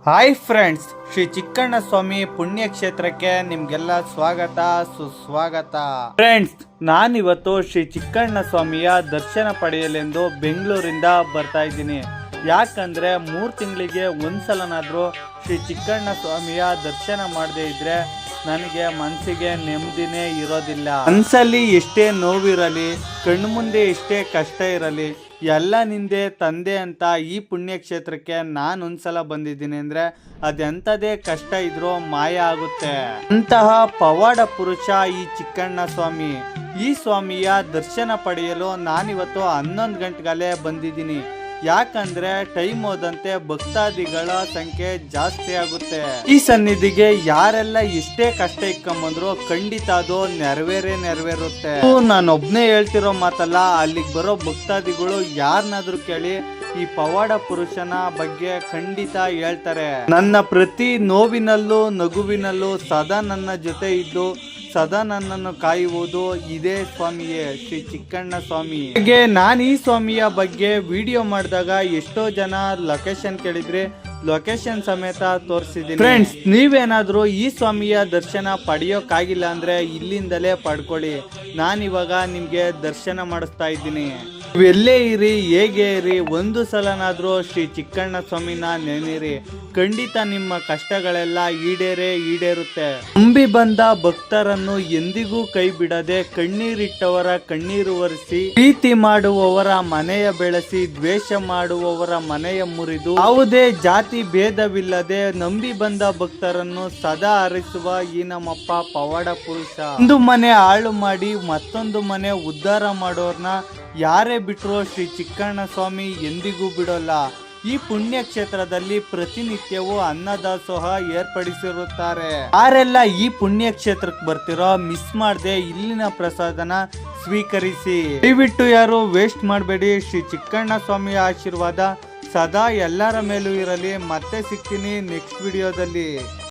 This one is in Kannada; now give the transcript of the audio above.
ಹಾಯ್ ಫ್ರೆಂಡ್ಸ್, ಶ್ರೀ ಚಿಕ್ಕಣ್ಣ ಸ್ವಾಮಿ ಪುಣ್ಯಕ್ಷೇತ್ರಕ್ಕೆ ನಿಮ್ಗೆಲ್ಲ ಸ್ವಾಗತ ಸುಸ್ವಾಗತ. ಫ್ರೆಂಡ್ಸ್, ನಾನಿವತ್ತು ಶ್ರೀ ಚಿಕ್ಕಣ್ಣ ಸ್ವಾಮಿಯ ದರ್ಶನ ಪಡೆಯಲೆಂದು ಬೆಂಗಳೂರಿಂದ ಬರ್ತಾ ಇದ್ದೀನಿ. ಯಾಕಂದ್ರೆ 3 ತಿಂಗಳಿಗೆ ಒಂದ್ಸಲನಾದ್ರೂ ಶ್ರೀ ಚಿಕ್ಕಣ್ಣ ಸ್ವಾಮಿಯ ದರ್ಶನ ಮಾಡದೇ ಇದ್ರೆ ನನಗೆ ಮನಸ್ಸಿಗೆ ನೆಮ್ಮದಿನೇ ಇರೋದಿಲ್ಲ. ಮನಸ್ಸಲ್ಲಿ ಎಷ್ಟೇ ನೋವಿರಲಿ, ಕಣ್ಣು ಮುಂದೆ ಎಷ್ಟೇ ಕಷ್ಟ ಇರಲಿ, ಎಲ್ಲ ನಿಂದೆ ತಂದೆ ಅಂತ ಈ ಪುಣ್ಯಕ್ಷೇತ್ರಕ್ಕೆ ನಾನು ಒಂದ್ಸಲ ಬಂದಿದ್ದೀನಿ ಅಂದ್ರೆ ಅದೆಂಥದೇ ಕಷ್ಟ ಇದ್ರೂ ಮಾಯ ಆಗುತ್ತೆ. ಅಂತಹ ಪವಾಡ ಪುರುಷ ಈ ಚಿಕ್ಕಣ್ಣ ಸ್ವಾಮಿ. ಈ ಸ್ವಾಮಿಯ ದರ್ಶನ ಪಡೆಯಲು ನಾನಿವತ್ತು 11 ಗಂಟೆಗಲೇ ಬಂದಿದ್ದೀನಿ. ಯಾಕಂದ್ರೆ ಟೈಮ್ ಹೋದಂತೆ ಭಕ್ತಾದಿಗಳ ಸಂಖ್ಯೆ ಜಾಸ್ತಿ ಆಗುತ್ತೆ. ಈ ಸನ್ನಿಧಿಗೆ ಯಾರೆಲ್ಲ ಎಷ್ಟೇ ಕಷ್ಟ ಇಟ್ಕೊಂಬಂದ್ರು ಖಂಡಿತ ಅದು ನೆರವೇರುತ್ತೆ. ನಾನೊಬ್ನೇ ಹೇಳ್ತಿರೋ ಮಾತಲ್ಲ, ಅಲ್ಲಿಗೆ ಬರೋ ಭಕ್ತಾದಿಗಳು ಯಾರನ್ನಾದ್ರೂ ಕೇಳಿ ಈ ಪವಾಡ ಪುರುಷನ ಬಗ್ಗೆ ಖಂಡಿತ ಹೇಳ್ತಾರೆ. ನನ್ನ ಪ್ರತಿ ನೋವಿನಲ್ಲೂ ನಗುವಿನಲ್ಲೂ ಸದಾ ನನ್ನ ಜೊತೆ ಇದ್ದು ಸದಾ ನನ್ನನ್ನು ಕಾಯುವುದು ಇದೇ ಸ್ವಾಮಿಯೇ, ಶ್ರೀ ಚಿಕ್ಕಣ್ಣ ಸ್ವಾಮಿ. ಹಾಗೆ ನಾನು ಈ ಸ್ವಾಮಿಯ ಬಗ್ಗೆ ವಿಡಿಯೋ ಮಾಡಿದಾಗ ಎಷ್ಟೋ ಜನ ಲೊಕೇಶನ್ ಕೇಳಿದ್ರೆ ಲೊಕೇಶನ್ ಸಮೇತ ತೋರಿಸಿದ್ದೀನಿ. ಫ್ರೆಂಡ್ಸ್, ನೀವೇನಾದ್ರೂ ಈ ಸ್ವಾಮಿಯ ದರ್ಶನ ಪಡೆಯೋಕ್ಕಾಗಿಲ್ಲ ಅಂದ್ರೆ ಇಲ್ಲಿಂದಲೇ ಪಡ್ಕೊಳ್ಳಿ. ನಾನಿವಾಗ ನಿಮ್ಗೆ ದರ್ಶನ ಮಾಡಿಸ್ತಾ ಇದ್ದೀನಿ. ಎಲ್ಲೇ ಇರಿ, ಹೇಗೆ ಇರಿ, ಒಂದು ಸಲನಾದ್ರೂ ಶ್ರೀ ಚಿಕ್ಕಣ್ಣ ಸ್ವಾಮಿನ ನೆನೆಯಿರಿ. ಖಂಡಿತ ನಿಮ್ಮ ಕಷ್ಟಗಳೆಲ್ಲ ಈಡೇರುತ್ತೆ. ನಂಬಿ ಬಂದ ಭಕ್ತರನ್ನು ಎಂದಿಗೂ ಕೈ ಬಿಡದೆ ಕಣ್ಣೀರಿಟ್ಟವರ ಕಣ್ಣೀರು ಒರೆಸಿ, ಪ್ರೀತಿ ಮಾಡುವವರ ಮನೆಯ ಬೆಳೆಸಿ, ದ್ವೇಷ ಮಾಡುವವರ ಮನೆಯ ಮುರಿದು, ಯಾವುದೇ ಜಾತಿ ಭೇದವಿಲ್ಲದೆ ನಂಬಿ ಬಂದ ಭಕ್ತರನ್ನು ಸದಾ ಹರಿಸುವ ಈ ನಮ್ಮಪ್ಪ ಪವಾಡ ಪುರುಷ. ಒಂದು ಮನೆ ಹಾಳು ಮಾಡಿ ಮತ್ತೊಂದು ಮನೆ ಉದ್ಧಾರ ಮಾಡೋರ್ನ ಯಾರೇ ಬಿಟ್ರೋ ಶ್ರೀ ಚಿಕ್ಕಣ್ಣ ಸ್ವಾಮಿ ಎಂದಿಗೂ ಬಿಡೋಲ್ಲ. ಈ ಪುಣ್ಯ ಕ್ಷೇತ್ರದಲ್ಲಿ ಪ್ರತಿನಿತ್ಯವೂ ಅನ್ನದಾಸೋಹ ಏರ್ಪಡಿಸಿರುತ್ತಾರೆ. ಯಾರೆಲ್ಲ ಈ ಪುಣ್ಯ ಕ್ಷೇತ್ರಕ್ಕೆ ಬರ್ತಿರೋ ಮಿಸ್ ಮಾಡದೆ ಇಲ್ಲಿನ ಪ್ರಸಾದನ ಸ್ವೀಕರಿಸಿ. ದಯವಿಟ್ಟು ಯಾರು ವೇಸ್ಟ್ ಮಾಡಬೇಡಿ. ಶ್ರೀ ಚಿಕ್ಕಣ್ಣ ಸ್ವಾಮಿಯ ಆಶೀರ್ವಾದ ಸದಾ ಎಲ್ಲರ ಮೇಲೂ ಇರಲಿ. ಮತ್ತೆ ಸಿಗ್ತೀನಿ ನೆಕ್ಸ್ಟ್ ವಿಡಿಯೋದಲ್ಲಿ.